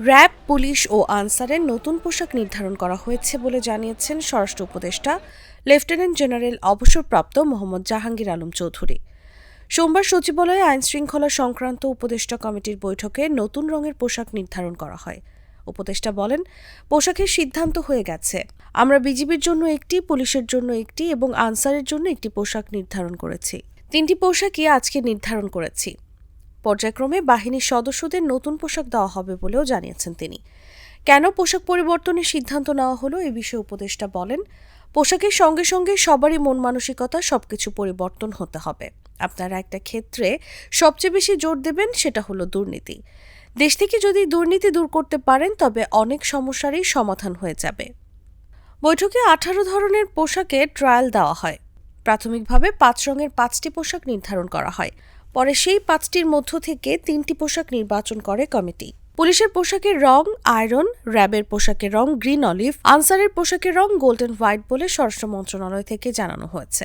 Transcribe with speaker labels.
Speaker 1: RAB, police ও আনসারের নতুন পোশাক নির্ধারণ করা হয়েছে বলে জানিয়েছেন স্বরাষ্ট্র উপদেষ্টা লেফটেন্যান্ট জেনারেল অবসরপ্রাপ্ত মোহাম্মদ জাহাঙ্গীর আলম চৌধুরী। সোমবার সচিবালয়ে আইনশৃঙ্খলা সংক্রান্ত উপদেষ্টা কমিটির বৈঠকে নতুন রঙের পোশাক নির্ধারণ করা হয়। উপদেষ্টা বলেন, পোশাকের সিদ্ধান্ত হয়ে গেছে। আমরা বিজিবির জন্য একটি, পুলিশের জন্য একটি এবং আনসারের জন্য একটি পোশাক নির্ধারণ করেছি। 3টি পোশাকই আজকে নির্ধারণ করেছি। পর্যায়ক্রমে বাহিনীর সদস্যদের নতুন পোশাক দেওয়া হবে বলেও জানিয়েছেন তিনি। কেন পোশাক পরিবর্তনের সিদ্ধান্ত নেওয়া হলো এ বিষয়ে উপদেষ্টা বলেন, পোশাকের সঙ্গে সঙ্গে সবারই মন মানসিকতা সবকিছু পরিবর্তন হতে হবে। আপনারা একটা ক্ষেত্রে সবচেয়ে বেশি জোর দেবেন, সেটা হলো দুর্নীতি। দেশ থেকে যদি দুর্নীতি দূর করতে পারেন তবে অনেক সমস্যারই সমাধান হয়ে যাবে। বৈঠকে 18 ধরনের পোশাকের ট্রায়াল দেওয়া হয়। প্রাথমিকভাবে 5 রঙের 5টি পোশাক নির্ধারণ করা হয়। পরে সেই 5টির মধ্য থেকে 3টি পোশাক নির্বাচন করে কমিটি। পুলিশের পোশাকের রং আয়রন, র্যাবের পোশাকের রং গ্রিন অলিভ, আনসারের পোশাকের রং গোল্ডেন হোয়াইট বলে স্বরাষ্ট্র মন্ত্রণালয় থেকে জানানো হয়েছে।